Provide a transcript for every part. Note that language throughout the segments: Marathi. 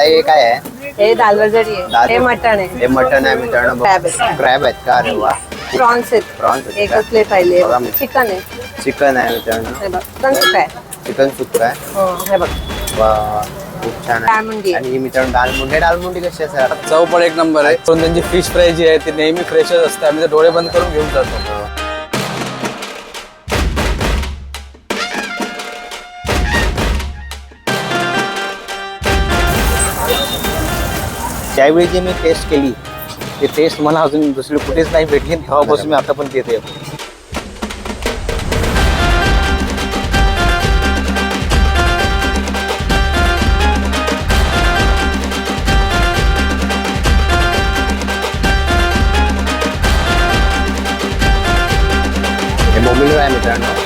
हे काय आहे? हे दाल वजडी आहे, हे मटण आहे. हे मटण आहे मित्रांनो. क्रॅब आहेत का? अरे वा. प्रॉन्स आहेत. प्रॉन्स एकच प्लेट राहिली. चिकन आहे. चिकन आहे मित्रांनो. हे बघ, चिकन सुक्का आहे. चिकन सुक्का आहे. हो, हे बघ. वा, खूप छान आहे. दालमुंडी आणि मित्रांनो दालमुंडी कशी आहे सर? चव पण एक नंबर आहे. पण त्यांची फिश फ्राय जी आहे ती नेहमी फ्रेशच असते. आम्ही ते डोळे बंद करून घेऊन जातो. ज्यावेळी जी मी टेस्ट केली ती टेस्ट मला अजून दुसरी कुठेच नाही भेटली. तेव्हापासून मी आता पण तिथे येतो. हे बोंबील आहे मित्रांनो.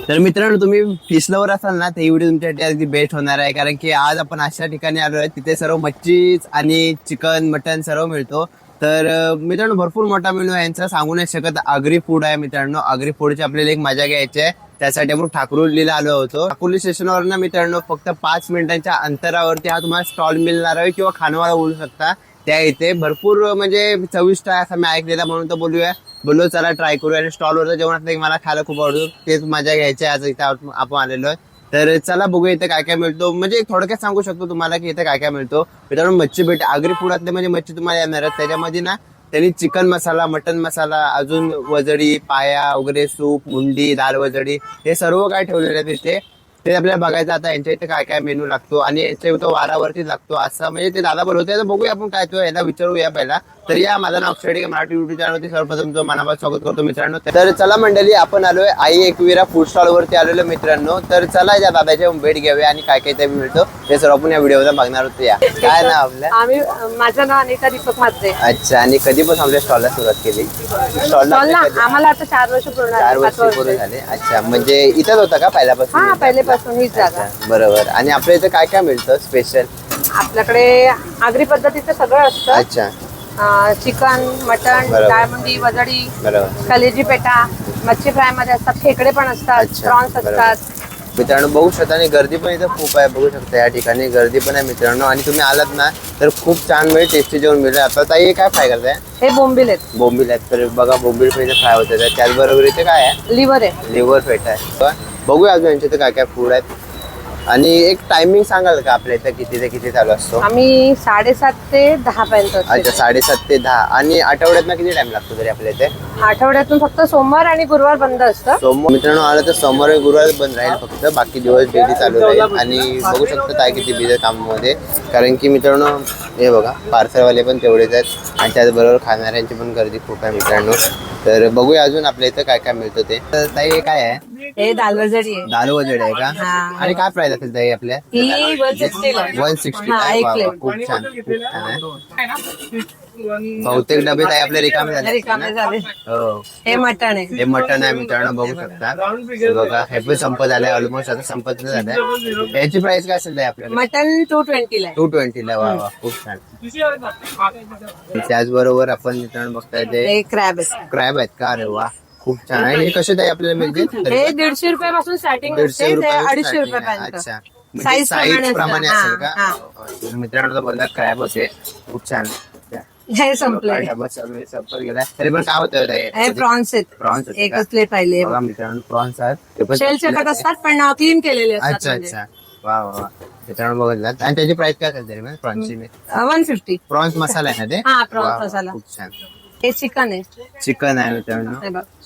तर मित्रांनो तुम्ही फिश लवर असाल ना ते व्हिडिओ तुमच्यासाठी अगदी बेस्ट होणार आहे. कारण की आज आपण अशा ठिकाणी आलो आहे तिथे सर्व मच्छी आणि चिकन मटन सर्व मिळतो. तर मित्रांनो भरपूर मोठा मेनू आहे यांचा, सांगू नाही शकत. आगरी फूड आहे मित्रांनो. आगरी फूडची आपल्याला एक मजा घ्यायची आहे. त्यासाठी आपण ठाकुर्लीला आलो होतो. ठाकुर्ली स्टेशनवर ना मित्रांनो फक्त 5 मिनिटांच्या अंतरावरती हा तुम्हाला स्टॉल मिळणार आहे किंवा खानवाला बोलू शकता. त्या इथे भरपूर म्हणजे चविष्ट आहे असं मी ऐकलेला, म्हणून तर बोललो चला ट्राय करूया. आणि स्टॉलवरचं जेवण मला खायला खूप आवडतो. तेच मजा घ्यायची आज इथे आपण आलेलो आहे. तर चला बघूया इथे काय काय मिळतो. म्हणजे थोडक्यात सांगू शकतो तुम्हाला की इथे काय काय मिळतो. मित्रांनो मच्छी भेट आगरी फूडातले म्हणजे मच्छी तुम्हाला येणार आहे. त्याच्यामध्ये ना त्यांनी चिकन मसाला, मटन मसाला, अजून वजडी, पाया वगैरे, सूप, मुंडी, दाल वजडी हे सर्व काय ठेवलेले आहेत तिथे. ते आपल्याला बघायचं आता यांच्या इथे काय काय मेनू लागतो आणि यांच्या इथं वारावरती लागतो असं म्हणजे ते दादा बोलवते. तर बघूया आपण काय तो याला विचारूया पहिला. तर या माझं नाव अक्षय मराठी युट्यूब चॅनलवरती सर्वप्रथम तुमचं मनापासून स्वागत करतो मित्रांनो. तर चला मंडळी आपण आलोय आई एकविरा फूड स्टॉल वरती आलेलो मित्रांनो. तर चला या दादाच्या भेट घेऊया आणि काय काय ते मिळतो ते सर्व आपण या व्हिडिओ बघणार होतो. या काय नाव आपलं? माझं नाव अनिता दीपक म्हात्रे. अच्छा. आणि कधीपासून आपल्या स्टॉलला सुरुवात केली? स्टॉलला आम्हाला आता 4 वर्ष पूर्ण 4 वर्ष पूर्ण झाले. अच्छा. म्हणजे इथंच होता का पहिल्यापासून? हा, पहिलेपासून हीच जागा. बरोबर. आणि आपल्या इथे काय काय मिळतं स्पेशल? आपल्याकडे आगरी पद्धतीचं सगळं असतं. अच्छा. चिकन, मटन, दाळमुंडी, वजडी, कलेजी पेटा, मच्छी फ्राय मध्ये असतात, खेकडे पण असतात, प्रॉन्स असतात. मित्रांनो बघू शकता. आणि गर्दी पण इथं खूप आहे, बघू शकता या ठिकाणी गर्दी पण आहे मित्रांनो. आणि तुम्ही आलात ना तर खूप छान म्हणजे टेस्टी जेवण मिळेल. आता ताई काय फ्राय करताय? हे बोंबील आहेत. बोंबील आहेत. तर बघा बोंबील पण इथे फ्राय होते. त्याचबरोबर इथे काय आहे? लिव्हर आहे. लिव्हर फेट आहे. बघूया अजून यांच्या इथे काय काय फूड आहेत. आणि एक टायमिंग सांगाल का आपल्या इथं किती ते किती चालू असतो? आम्ही 7:30 ते 10 पर्यंत. अच्छा. 7:30 ते 10. आणि आठवड्यात किती टाइम लागतो तरी आपल्या इथे? आठवड्यातून फक्त सोमवार आणि गुरुवार बंद असतं. सोमवार मित्रांनो आलं तर सोमवार आणि गुरुवार बंद राहील फक्त. बाकी दिवस डेली चालू राहील. आणि बघू शकता काय किती बिझी कामामध्ये. कारण की मित्रांनो हे बघा पार्सलवाले पण तेवढेच आहेत आणि त्याचबरोबर खाणाऱ्यांची पण गर्दी खूप आहे मित्रांनो. तर बघूया अजून आपल्या इथं काय काय मिळतं ते. तर ताई काय आहे? हे दाल वजडी आहे. दाल वजडी आहे का? आणि काय प्राइस असेल ताई आपल्या? ही 160 ला. 160. खूप छान, खूप छान आहे. बहुतेक डबे ताई आपले रिकामे झाले. हो. हे मटण आहे. हे मटण आहे मित्रांनो बघू शकता. बघा हे पण संपत आलंय. ऑलमोस्ट आता संपत झालंय. याची प्राइस काय असेल आपल्याला? मटण 220 ला. 220 ला. वा वा खूप छान. त्याचबरोबर आपण मित्रांनो बघताय ते क्रॅब आहे. क्रॅब आहेत का? अरे वा खूप छान आहे. हे कसे ताई आपल्याला मिळतील? हे 150 रुपयापासून स्टार्टिंग असते. 250 रुपयापर्यंत. अच्छा. साईज प्रमाणे असेल का? मित्रांनो बोलला क्रॅब होते. खूप छान. हे संपले. संपत गेला तरी पण काय होतं? हे प्रॉन्स आहेत. प्रॉन्स एकच प्लेट राहिली. मित्रांनो प्रॉन्स आहेत. शेल कट असतात पण क्लीन केलेले असतात. अच्छा अच्छा. वा वा. मित्रांनो बघितलं. आणि त्याची प्राइस काय असेल तरी प्रॉन्सची? 150. प्रॉन्स मसाला आहे ना ते? हा, प्रॉन्स मसाला. खूप छान. हे चिकन आहे. चिकन आहे मित्रांनो.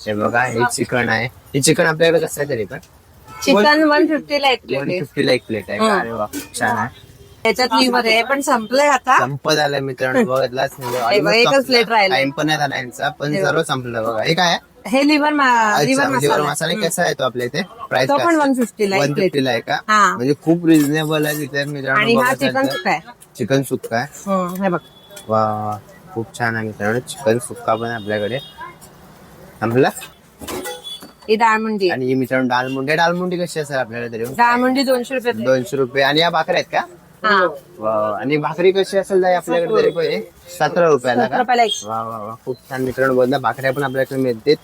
हे बघा हे चिकन आहे. हे चिकन आपल्याकडे कसं आहे तरी पण? चिकन 150 ला एक प्लेट आहे. 150 ला एक प्लेट आहे. अरे वा खूप छान आहे. त्याच्यात लिव्हर आहे पण संपलंय आता. संपत आलंय मित्रांनो बघितलाच एकच प्लेट राहिला. टाइम पण नाही झाला यांचा पण सर्व संपलं. बघा हे काय आहे? हे लिव्हर लिव्हर मसाला कसा आहे तो आपल्या इथे? प्राइस तो पण 150 ला. 150 ला आहे का? हा. म्हणजे खूप रिझनेबल आहे तिथे मित्रांनो. आणि हा चिकन सुक्का आहे. चिकन सुक्का आहे. हे बघ. वा खूप छान आहे मित्रांनो. चिकन सुक्का पण आपल्याकडे संपला. ही दाळमुंडी आणि मित्रांनो दालमुंडी कशी असेल आपल्याला तरी? दाळमुंडी 200 रुपये. 200 रुपये. आणि या भाकऱ्या आहेत का? हा वा, आणि भाकरी कशी असेल ताई आपल्याकडे तरी पण 17 रुपयाला का? 17 रुपयाला एक. वा वा वा, खूप छान मित्रांनो, बोलता भाकऱ्या पण आपल्याकडे मिळतील.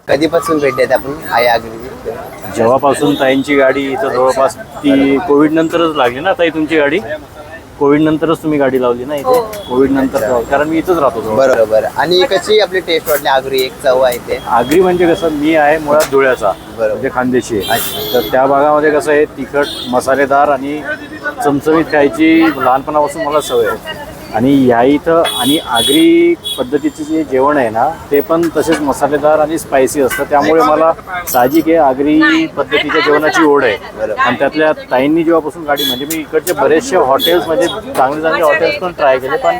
कधीपासून भेट देत आपण आई आगरी? जेव्हापासून ताईंची गाडी इथं जवळपास ती कोविड नंतरच लागली ना ताई तुमची गाडी? कोविड नंतरच तुम्ही गाडी लावली ना इथे? कोविड नंतर, कारण मी इथंच राहतो जवळ. बरोबर. आणि कशी आपली टेस्ट वाटली आगरी? एक चव आहे ते. आगरी म्हणजे कसं, मी आहे मुळात धुळ्याचा, बरोबर. म्हणजे खानदेशी आहे. अच्छा. तर त्या भागामध्ये कसं आहे, तिखट मसालेदार आणि चमचमीत खायची लहानपणापासून मला सवय आहे. आणि या इथं आणि आगरी पद्धतीचे जे जेवण आहे ना, ते पण तसेच मसालेदार आणि स्पायसी असतं. त्यामुळे मला साहजिक आहे आगरी पद्धतीच्या जेवणाची ओढ आहे. आणि त्यातल्या ताईंनी जेव्हापासून गाडी, म्हणजे मी इकडचे बरेचसे हॉटेल्स, म्हणजे चांगले चांगले हॉटेल्स पण ट्राय केले. पण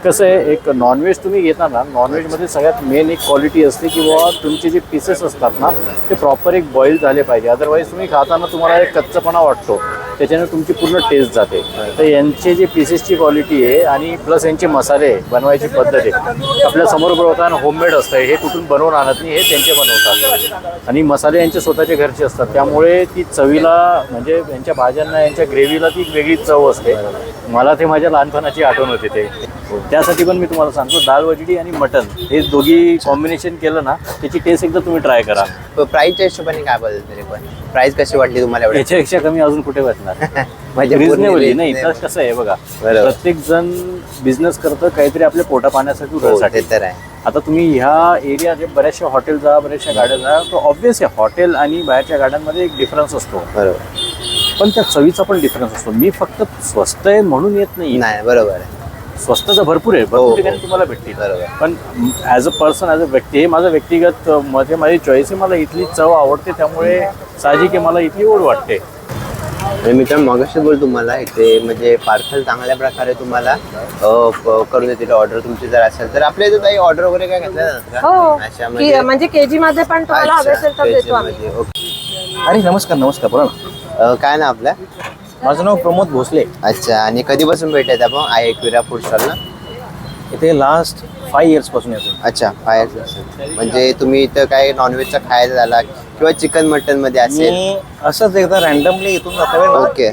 कसं आहे, एक नॉनव्हेज तुम्ही घेता ना, नॉनव्हेजमध्ये सगळ्यात मेन एक क्वालिटी असते की बाबा तुमचे जे पीसेस असतात ना, ते प्रॉपर एक बॉईल झाले पाहिजे. अदरवाईज तुम्ही खाताना तुम्हाला एक कच्चपणा वाटतो, त्याच्याने तुमची पूर्ण टेस्ट जाते. तर यांचे जे पीसेसची क्वालिटी आहे आणि प्लस यांचे मसाले बनवायची पद्धत आहे, आपल्या समोर बनवताना होममेड असतं. हे कुठून बनवून आणत नाही, हे त्यांचे बनवतात. आणि मसाले यांचे स्वतःचे घरचे असतात, त्यामुळे ती चवीला, म्हणजे यांच्या भाज्यांना, यांच्या ग्रेव्हीला ती वेगळी चव असते. मला ते माझ्या लहानपणाची आठवण होते ते. त्यासाठी पण मी तुम्हाला सांगतो, दाल वजडी आणि मटन हे दोघी कॉम्बिनेशन केलं ना, त्याची टेस्ट एकदा तुम्ही ट्राय करा. प्राइसच्या हिशोबाने काय बदल तरी पण? प्राइस कशी वाटली तुम्हाला एवढी? याच्यापेक्षा कमी अजून कुठे वाटणार? म्हणजे रिजनेबल नाही तर कसं आहे बघा, प्रत्येक जण बिझनेस करतं काहीतरी आपल्या पोटा पाण्यासाठी, उठासाठी. ते तर आहे. आता तुम्ही ह्या एरिया जे बऱ्याचशा हॉटेल जा, बऱ्याचशा गाड्या जा, तो ऑब्व्हियस आहे हॉटेल आणि बाहेरच्या गाड्यांमध्ये एक डिफरन्स असतो. बरोबर. पण त्या चवीचा पण डिफरन्स असतो. मी फक्त स्वस्त आहे म्हणून येत नाही. बरोबर आहे. स्वस्त तर भरपूर आहे, भरपूर ठिकाणी तुम्हाला भेटतील. बरोबर. पण as a person, as a व्यक्ती, हे माझं व्यक्तिगत मध्ये माझी चॉईस आहे. मला इथली चव आवडते, त्यामुळे साहजिक आहे मला इथली ओढ वाटते. मित्रांनो, मगाशी बोल तुम्हाला इथे म्हणजे पार्सल चांगल्या प्रकारे तुम्हाला करून देतील ऑर्डर तुमची जर असेल तर. आपल्या इथे काही ऑर्डर वगैरे काय घेतल्या जातात का? हो, अच्छा, म्हणजे केजी मध्ये पण तुम्हाला हवे असेल तर देतो आम्ही. म्हणजे ओके. अरे नमस्कार, नमस्कार, बोला ना. काय ना आपल्या? माझं नाव प्रमोद भोसले. अच्छा. आणि कधीपासून भेटत आपण आई एकविरा फूड स्टॉलला? इथे लास्ट 5 years पासून येतो. अच्छा, 5 years असेल. म्हणजे तुम्ही इथं काय नॉनव्हेजचा खायला झाला किंवा चिकन मटन मध्ये असेल? मी असंच एकदा रॅन्डमली इथून जाता वेळ ओके.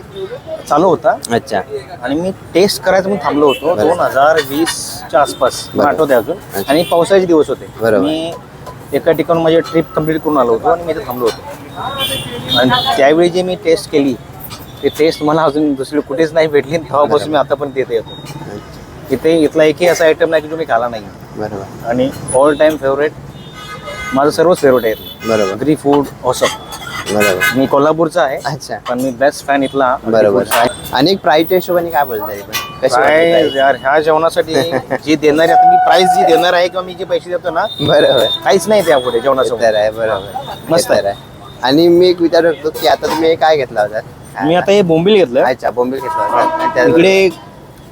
चालू होता अच्छा. आणि मी टेस्ट करायचं म्हणून थांबलो होतो. 2020च्या आसपास बरं. आठवते अजून. आणि पावसाचे दिवस होते. बरोबर. मी एका ठिकाणी माझी ट्रिप कंप्लीट करून आलो होतो आणि मी इथे थांबलो होतो. आणि त्यावेळी जे मी टेस्ट केली, ते टेस्ट मला अजून दुसरी कुठेच नाही भेटली. तेव्हापासून मी आता पण तिथे येतो. इथे इथला एकही असा आयटम नाही की जो मी खाला नाही. बरोबर. आणि ऑल टाइम फेवरेट, माझं सर्वच फेवरेट आहे. बरोबर. Agree food awesome. बरोबर. मी कोल्हापूरचा आहे. अच्छा. पण मी बेस्ट फॅन इथला. बरोबर. आणि एक प्राइसच्या हिशोबाने काय बोलताय पण? कशी वाटते काय price? यार, ह्या जेवणासाठी जी देणार आहे, आता मी प्राइस जी देणार आहे किंवा मी जे पैसे देतो ना, बरोबर. काहीच नाही त्यापुढे जेवणासोबत. तर आहे. बरोबर. मस्त तर आहे. आणि मी एक विचारू शकतो की आता तुम्ही काय घेतला होता? मी आता हे बोंबील घेतलं, अच्छा, बोंबील घेतला होता. आणि त्याचबरोबर- इकडे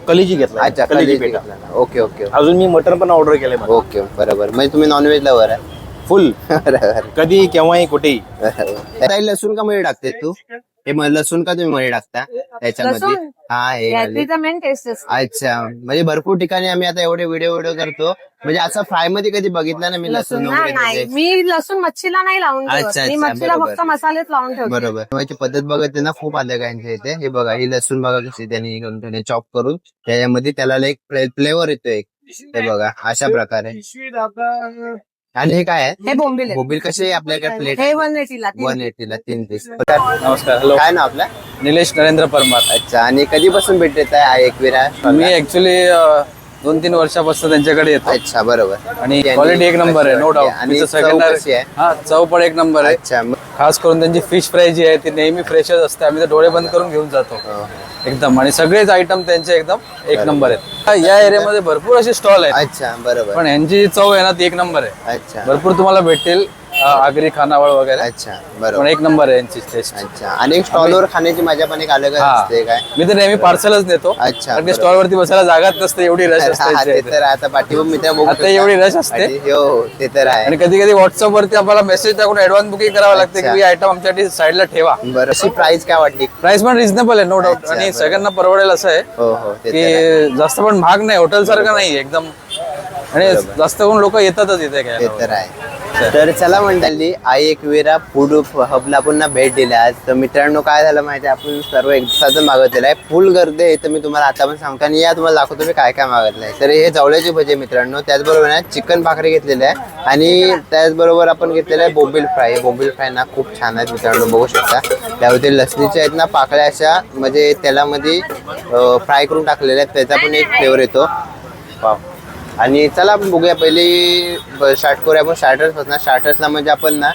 कलेजी घेतला. अच्छा, कलेजी कलेजी पेटा. घेतला. ओके ओके अजून मी मटन पण ऑर्डर केलंय. ओके. बरोबर. म्हणजे तुम्ही नॉनव्हेज लवर आहे? फुल, बरोबर. कधी केव्हाही कुठेही. ताई, लसूण का मध्ये टाकते तू? हे लसूण का तुम्ही मध्ये टाकता त्याच्यामध्ये? लसूण? हा, हे घाली. याची तर मेन टेस्ट असते. अच्छा. म्हणजे भरपूर ठिकाणी आम्ही आता एवढे व्हिडिओ करतो, म्हणजे असं फ्राय मध्ये कधी बघितलं ना मी लसूण वगैरे नाही, त्याचे. मी लसूण मच्छीला नाही लावून ठेवत. अच्छा, मी अच्छा, मच्छीला बरोबर. फक्त मसालेच लावून ठेवते. बरोबर. त्याची पद्धत बघत ना खूप आलं यांच्या इथे. हे बघा, ही लसूण बघा कशी त्यांनी चॉप करून त्याच्यामध्ये त्याला एक फ्लेवर येतो एक. हे बघा अशा प्रकारे. आणि हे काय आहे? हे बोंबील आहे. बोंबील कसे आपल्याकडे प्लेट? हे 180 ला 180 ला 3 पीस. नमस्कार. हॅलो, काय ना आपला? निलेश नरेंद्र परमार. अच्छा. आणि कधीपासून भेट देत आहे आई एकविरा? मी ऍक्च्युली 2-3 वर्षापासून त्यांच्याकडे येतो. अच्छा. बरोबर. आणि क्वालिटी एक नंबर आहे, नो डाऊट. आणि चव कशी आहे? हा, चव पण एक नंबर आहे. अच्छा. खास करून त्यांची फिश फ्राय जी आहे ती नेहमी फ्रेशच असते. आम्ही तर डोळे बंद करून घेऊन जातो एकदम. आणि सगळेच आयटम त्यांचे एकदम एक नंबर आहेत. या एरियामध्ये भरपूर असे स्टॉल आहेत, अच्छा. बरोबर. पण यांची चव आहे ना ती एक नंबर आहे. अच्छा. भरपूर तुम्हाला भेटेल, आगरी, खानावळ वगैरे, अच्छा. पण बरोबर. एक नंबर आहे यांची टेस्ट. अच्छा. आणि एक स्टॉलवर खाण्याची मजा पण एक अलग हा, असते काय? मी तर नेहमी पार्सलच नेतो. अच्छा, कारण बरोबर. स्टॉल वरती बसायला जागाच नसते, एवढी रश हा, असते ते इथे. तर आता पाठीवर मित्र बघू आता शकता. एवढी रश असते. आणि हो, ते तर आहे. आणि कधी कधी व्हॉट्सअप वरती आपल्याला मेसेज टाकून ऍडव्हान्स बुकिंग करावं लागते अच्छा. की ही आयटम आमच्यासाठी साईडला ठेवा. बरं. अशी प्राइस काय वाटली? प्राइस पण रिझनेबल आहे, नो डाऊट. अच्छा, आणि बरोबर. सगळ्यांना परवडेल असं आहे हो हो, ते तर आहे. की जास्त पण महाग नाही, हॉटेल सारखं नाही एकदम. आणि बरोबर. जास्त करून लोक येतातच इथे ते घ्यायला. तर आहे. तर चला मंडळी, आई एकविरा फूड हबला पुन्हा भेट दिल्या आज. तर मित्रांनो काय झालं माहिती आहे, आपण सर्व एकसाथ मागवलेलं आहे. फुल गर्दी आहे. तर मी तुम्हाला आता पण सांगतो आणि या तुम्हाला दाखवतो मी काय काय मागितलं आहे. तर हे जवळची भजी मित्रांनो, त्याचबरोबर ना चिकन भाकरी घेतलेली आहे आणि त्याचबरोबर आपण घेतलेलं आहे बोंबील फ्राय. बोंबील फ्राय ना खूप छान आहेत मित्रांनो, बघू शकता. त्यावरती लसणीच्या आहेत ना पाकळ्या अशा म्हणजे तेलामध्ये फ्राय करून टाकलेल्या आहेत, त्याचा पण एक फ्लेवर येतो. वाव. आणि चला आपण बघूया, पहिली स्टार्ट करूया आपण स्टार्टर्स पासून. स्टार्टर्सला म्हणजे आपण ना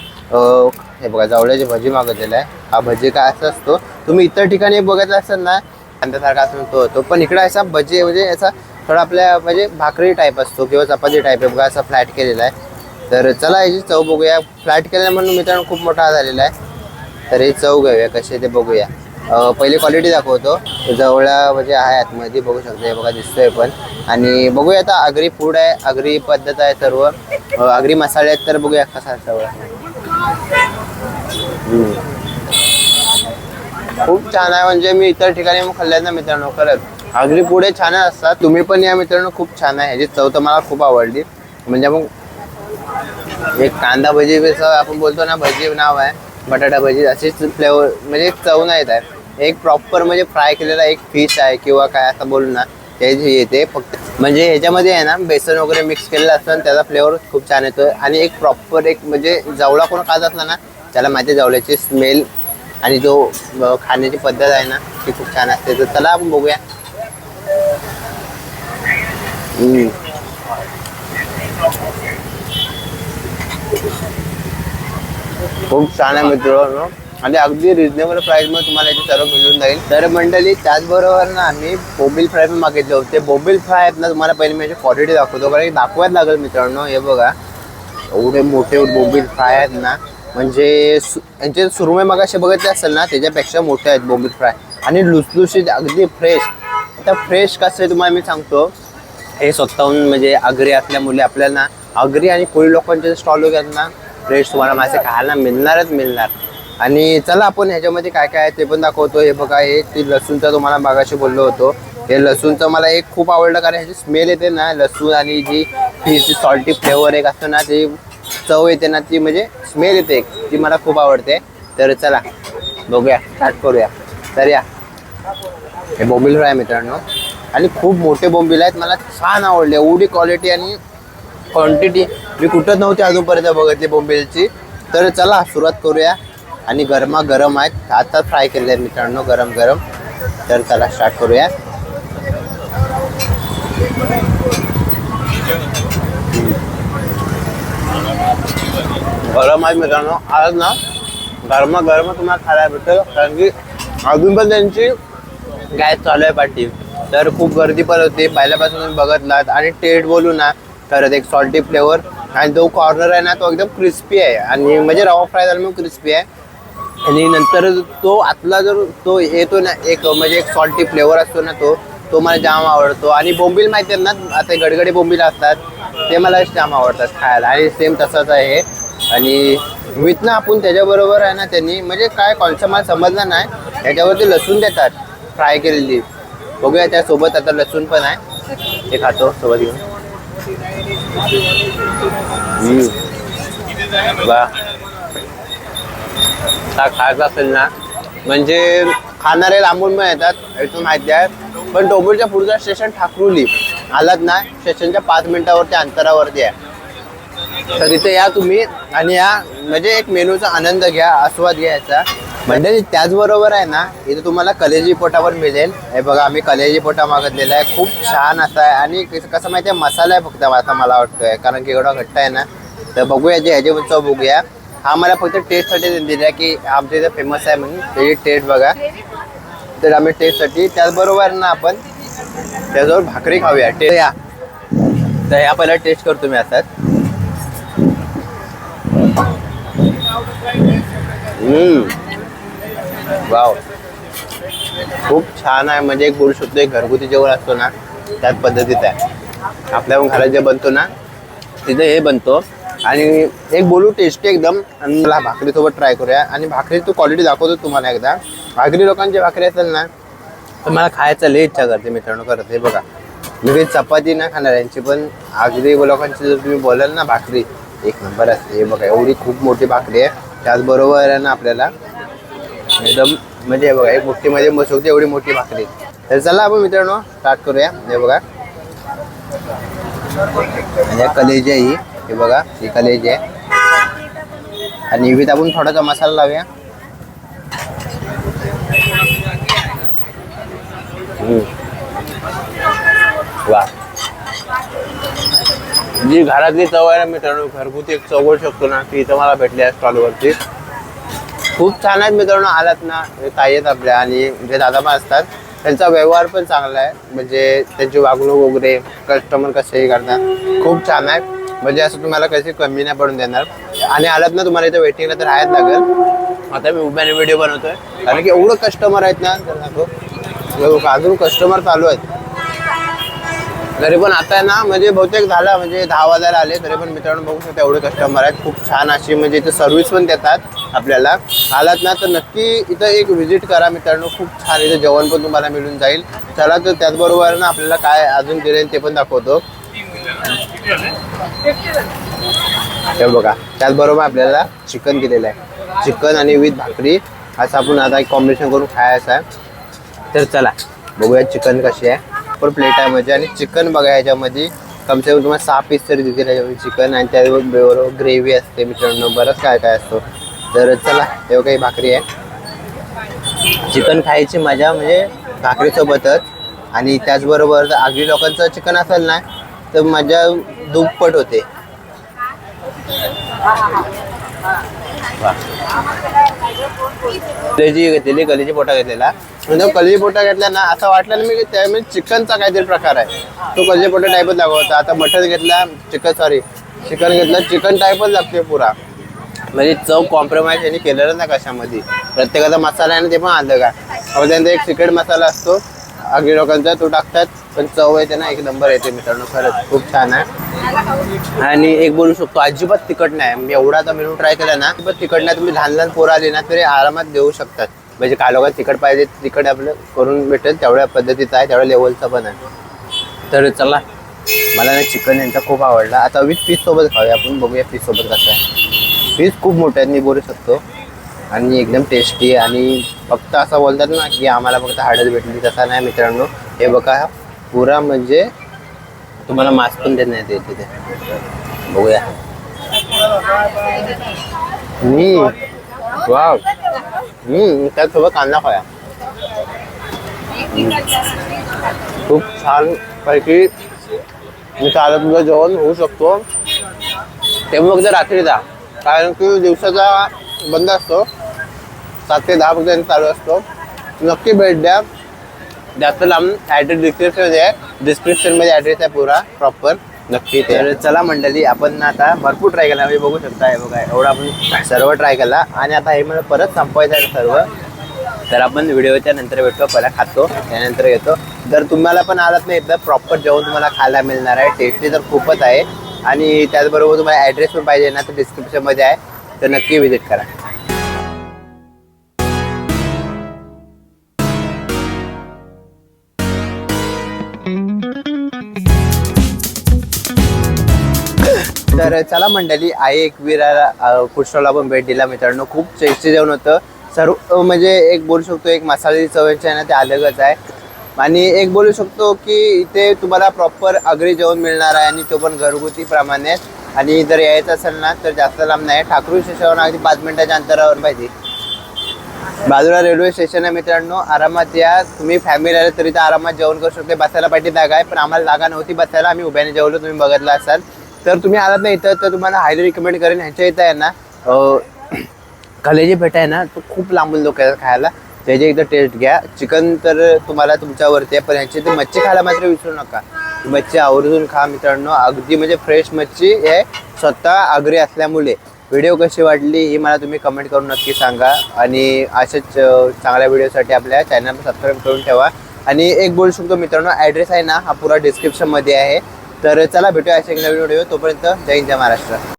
हे बघा जवळची भजी मागवलेला आहे. हा भजी काय असा असतो, तुम्ही इतर ठिकाणी बघितलं असेल ना कांद्यासारखा असं तो होतो, पण इकडे असा भजी म्हणजे याचा थोडा आपल्या म्हणजे भाकरी टाईप असतो किंवा चपाती टाईप आहे बघा, असा फ्लॅट केलेला आहे. तर चला याची चव बघूया. फ्लॅट केलेला म्हणून मित्रांनो खूप मोठा झालेला आहे. तर हे चव घेऊया कसे ते बघूया. पहिली क्वालिटी दाखवतो. जवळा म्हणजे आहे आतमध्ये बघू शकता, हे बघा दिसतोय पण. आणि बघूया आता आगरी फूड आहे, आगरी पद्धत आहे सर्व, आगरी मसाले आहेत. तर बघूया कसा सगळं. खूप छान आहे, म्हणजे मी इतर ठिकाणी मग खाल्ल्यात ना मित्रांनो, खरंच आगरी फूड हे छान असतात. तुम्ही पण या मित्रांनो, खूप छान आहे. ह्याची चव तर मला खूप आवडली. म्हणजे मग एक कांदा भजी जसं आपण बोलतो ना, भजी नाव आहे बटाटा भजी, अशीच फ्लेवर म्हणजे चव नाही येत आहे. एक प्रॉपर म्हणजे फ्राय केलेला एक फिश आहे किंवा काय असं बोलू ना, त्याची येते फक्त. म्हणजे ह्याच्यामध्ये आहे ना बेसन वगैरे मिक्स केलेलं असतं आणि त्याचा फ्लेवर खूप छान येतो. आणि एक प्रॉपर एक म्हणजे जवळा कोण खात असला ना त्याला माहिती आहे जवळ्याची स्मेल आणि जो खाण्याची पद्धत आहे ना ती खूप छान असते. तर चला आपण बघूया. खूप छान आहे मित्रांनो आणि अगदी रिजनेबल प्राईसमध्ये तुम्हाला याची सर्व मिळून जाईल. तर मंडळी त्याचबरोबर ना आम्ही बोंबील फ्राय पण मागितले होते. बोंबील फ्राय आहेत ना, तुम्हाला पहिले मी क्वालिटी दाखवतो कारण दाखवायला लागेल मित्रांनो. हे बघा एवढे मोठे बोंबील फ्राय आहेत ना, म्हणजे यांचे सुरमई मगाशी बघितले असेल ना त्याच्यापेक्षा मोठे आहेत बोंबील फ्राय आणि लुसलुशीत अगदी फ्रेश. आता फ्रेश कसं आहे तुम्हाला मी सांगतो. हे स्वतःहून म्हणजे आगरी असल्यामुळे आपल्याला ना आगरी आणि कोळी लोकांचे स्टॉल वगैरे ना फ्रेश तुम्हाला मासे खायला मिळणारच मिळणार. आणि चला आपण ह्याच्यामध्ये काय काय आहे ते पण दाखवतो. हे बघा हे ती लसूणचं तुम्हाला मागाशी बोललो होतो. हे लसूणचं मला एक खूप आवडलं कारण ह्याची स्मेल येते ना लसूण आणि जी फिशची सॉल्टी फ्लेवर एक असतं ना, ती चव येते ना, ती म्हणजे स्मेल येते ती मला खूप आवडते. तर चला बघूया, स्टार्ट करूया. तर या हे बोंबील फ्राय मित्रांनो आणि खूप मोठे बोंबील आहेत, मला छान आवडले. एवढी क्वालिटी आणि क्वांटिटी मी कुठंच नव्हती अजूनपर्यंत बघितली बोंबीलची. तर चला सुरुवात करूया. आणि गरम आहेत, आता फ्राय केले आहेत मित्रांनो गरम. तर चला स्टार्ट करूया. गरम आहेत मित्रांनो. आज ना गरम तुम्हाला खायला भेटेल कारण की अजून पण त्यांची गॅस चालू आहे पाठी. तर खूप गर्दी पण होती पहिल्यापासून तुम्ही बघतलात. आणि टेस्ट बोलू ना तर एक सॉल्टी फ्लेवर आणि तो कॉर्नर आहे ना तो एकदम क्रिस्पी आहे आणि म्हणजे रवा फ्राय झाला म्हणून क्रिस्पी आहे. आणि नंतर तो आतला जर तो येतो ना एक म्हणजे एक सॉल्टी फ्लेवर असतो ना तो मला जाम आवडतो. आणि बोंबील माहिती आहेत ना, आता गडगडे बोंबील असतात ते मला जाम आवडतात खायला आणि सेम तसंच आहे. आणि विथ ना आपण त्याच्याबरोबर आहे ना त्यांनी म्हणजे काय कॉन्सेप्ट मला समजला नाही, त्याच्यावरती लसूण देतात फ्राय केलेली. बघूया त्यासोबत आता लसूण पण आहे ते खातो सोबत घेऊन. वा खायचं असेल ना म्हणजे खाणारे लांबून पण येतात इथून माहिती आहे. पण टोबूरच्या पुढचं स्टेशन ठाकरुली आलात ना, स्टेशनच्या 5 मिनिटावरती अंतरावरती आहे. तर तिथे या तुम्ही आणि या म्हणजे एक मेनूचा आनंद घ्या, आस्वाद घ्यायचा. म्हणजे त्याचबरोबर आहे ना इथे तुम्हाला कलेजी पोटा पण मिळेल. हे बघा आम्ही कलेजी पोटा मागितलेला आहे, खूप छान असा आहे. आणि कसं माहिती आहे मसाला आहे फक्त आता मला वाटतोय कारण की एवढा घट्ट आहे ना. तर बघूया जे ह्याची चव बघूया. हा मला फक्त टेस्टसाठी दिला की आमच्या इथे फेमस आहे म्हणून त्याची टेस्ट बघा. तर आम्ही टेस्टसाठी त्याचबरोबर ना आपण त्याच्यावर भाकरी खाऊया. या तर ह्या पहिला टेस्ट करतो मी असतात. वाव खूप छान आहे. म्हणजे एक बोलू शकतो एक घरगुती जेवण असतो ना त्याच पद्धतीत आहे. आपल्या घरात जे बनतो ना तिथे हे बनतो. आणि एक बोलू टेस्टी एकदम. आणि मला भाकरीसोबत ट्राय करूया. आणि भाकरीची क्वालिटी दाखवतो तुम्हाला एकदा. आगरी लोकांची भाकरी असेल ना तर मला खायचं लई इच्छा करते मित्रांनो करत. हे बघा मी काही चपाती नाही खाणार यांची, पण आगरी लोकांची जर तुम्ही बोलाल ना भाकरी एक नंबर असते. हे बघा एवढी खूप मोठी भाकरी आहे. त्याचबरोबर आहे ना आपल्याला एकदम म्हणजे बघा एक मुठ्ठीमध्ये बसवते एवढी मोठी भाकरी. तर चला आपण मित्रांनो स्टार्ट करूया. हे बघा म्हणजे कलेजी आहे ही. हे बघा ही कलेजी आहे आणि विथ आपण थोडासा मसाला लावूया. वा जी घरातली चव आहे ना मित्रांनो, घरगुती एक चव बोलू शकतो ना ती इथं मला भेटली आहे स्टॉलवरती. खूप छान आहेत मित्रांनो. आलात ना ताई आहेत आपल्या आणि जे दादा पण असतात त्यांचा व्यवहार पण चांगला आहे. म्हणजे त्यांची वागणूक वगैरे कस्टमर कसेही करतात खूप छान आहे. म्हणजे असं तुम्हाला कशी कमी नाही पडून देणार. आणि आलात ना तुम्हाला इथं वेटिंगला तर राहायच लागेल. आता मी उभ्याने व्हिडिओ बनवतोय कारण की एवढं कस्टमर आहेत ना त्यांना अजून कस्टमर चालू आहेत. तरी पण आता ना म्हणजे बहुतेक झाला म्हणजे 10 वाजायला आले तरी पण मित्रांनो बघू शकता एवढे कस्टमर आहेत. खूप छान अशी म्हणजे इथं सर्व्हिस पण देतात आपल्याला. आलात ना तर नक्की इथं एक व्हिजिट करा मित्रांनो. खूप छान इथं जेवण पण तुम्हाला मिळून जाईल. चला तर त्याचबरोबर ना आपल्याला काय अजून दिलेलं ते पण दाखवतो. हे बघा त्याचबरोबर आपल्याला चिकन दिलेलं आहे. चिकन आणि विथ भाकरी असं आपण आता एक कॉम्बिनेशन करून खायचं आहे. तर चला बघूया चिकन कशी आहे. पर प्लेट आहे म्हणजे आणि चिकन बघा याच्यामध्ये कमसे कम तुम्हाला 6 पीस तरी दिसेल याच्यामध्ये चिकन. आणि त्याबरोबर ग्रेव्ही असते मित्रांनो, बरंच काय काय असतो. तर चला तेव्हा काही भाकरी आहे. चिकन खायची मजा म्हणजे भाकरीसोबतच. आणि त्याचबरोबर आगरी लोकांचं चिकन असेल ना तर मजा दुप्पट होते. कलेजी घेतलेली, कलेजी पोटा घेतलेला. म्हणजे कलेजी पोटा घेतला ना असं वाटलं ना मी त्यामध्ये चिकनचा काहीतरी प्रकार आहे. तो कलेजी पोटा टाईपच लागत होता. आता मटन घेतला चिकन घेतलं चिकन टाईपच लागते पुरा. म्हणजे चव कॉम्प्रोमाइज यांनी केलेलं ना कशामध्ये. प्रत्येकाचा मसाला आहे ना ते पण आलं का. त्यांचा एक सिक्रेट मसाला असतो आगरी लोकांचा तो टाकतात पण चव येते ना एक नंबर येते मित्रांनो. खरंच खूप छान आहे. आणि एक बोलू शकतो अजिबात तिखट नाही. मी एवढा आता मेनू ट्राय केला ना अजिबात तिखट नाही. तुम्ही लहान लहान पोरं आली ना तरी आरामात देऊ शकतात. म्हणजे काय लोकांना तिखट पाहिजे तिखट आपलं करून भेटेल तेवढ्या पद्धतीचं आहे तेवढ्या लेवलचं पण आहे. तर चला मला ना चिकन यांचा खूप आवडला. आता विथ पीस सोबत खाऊया आपण. बघूया पीस सोबत कसं आहे. पीस खूप मोठे आहेत मी बोलू शकतो आणि एकदम टेस्टी. आणि फक्त असं बोलतात ना की आम्हाला फक्त हाडच भेटली तसा नाही मित्रांनो. हे बघा पुरा म्हणजे तुम्हाला मास्क पण देत नाही ते तिथे. बघूया. वाव त्याचसोबत कांदा खाया. खूप छान पैकी मी चालत तुझं जेवण होऊ शकतो. ते फक्त रात्री जा कारण की दिवसाचा बंद असतो. 7 ते 10 फक्त चालू असतो. नक्की भेट द्या. जास्त लांब ॲड्रेस डिस्क्रिप्शनमध्ये ॲड्रेस आहे पुरा प्रॉपर. नक्की. तर चला मंडळी आपण आता भरपूर ट्राय केला. म्हणजे बघू शकता हे बघा एवढं आपण सर्व ट्राय केला आणि आता हे मला परत संपवायचं आहे सर्व. तर आपण व्हिडिओच्या नंतर भेटतो. पहिला खातो त्यानंतर येतो. जर तुम्हाला पण आलात नाही तर प्रॉपर जेवण तुम्हाला खायला मिळणार आहे. टेस्टी तर खूपच आहे. आणि त्याचबरोबर तुम्हाला ॲड्रेस पण पाहिजे ना तर डिस्क्रिप्शनमध्ये आहे. तर नक्की व्हिजिट करा. तर चला मंडळी आई एकविराला फूड स्टॉलला पण भेट दिला मित्रांनो. खूप टेस्टी जेवण होतं. सर्व म्हणजे एक बोलू शकतो एक मसाल्याची चवची आहे ना ते अलगच आहे. आणि एक बोलू शकतो की इथे तुम्हाला प्रॉपर आगरी जेवण मिळणार आहे आणि तो पण घरगुती प्रमाणे. आणि जर यायचं असेल ना तर जास्त लांब नाही. ठाकूर स्टेशनवर अगदी 5 मिनिटाच्या अंतरावर पाहिजे. बाजूला रेल्वे स्टेशन आहे मित्रांनो. आरामात या. तुम्ही फॅमिली आले तरी तर आरामात जेवण करू शकते. बसायला पाहिजे जागा आहे पण आम्हाला जागा नव्हती बसायला. आम्ही उभ्याने जेवलो तुम्ही बघितलं असाल. तर तुम्ही आलात ना इथं तर तुम्हाला हायली रिकमेंड करेन. ह्यांच्या इथं आहे ना कलेजी पेठा आहे ना तो खूप लांबून लोक येतात खायला. त्याची एकदा टेस्ट घ्या. चिकन तर तुम्हाला तुमच्यावरती आहे पण ह्यांची तर मच्छी खायला मात्र विसरू नका. मच्छी आवर्जून खा मित्रांनो. अगदी म्हणजे फ्रेश मच्छी आहे स्वतः आगरी असल्यामुळे. व्हिडिओ कशी वाटली ही मला तुम्ही कमेंट करून नक्की सांगा. आणि अशाच चांगल्या व्हिडिओसाठी आपल्या चॅनलला सबस्क्राईब करून ठेवा. आणि एक बोलू शकतो मित्रांनो ॲड्रेस आहे ना हा पुरा डिस्क्रिप्शनमध्ये आहे. तर चला भेटूया अशा एक नवीन व्हिडिओ. तोपर्यंत जय हिंद जय महाराष्ट्र.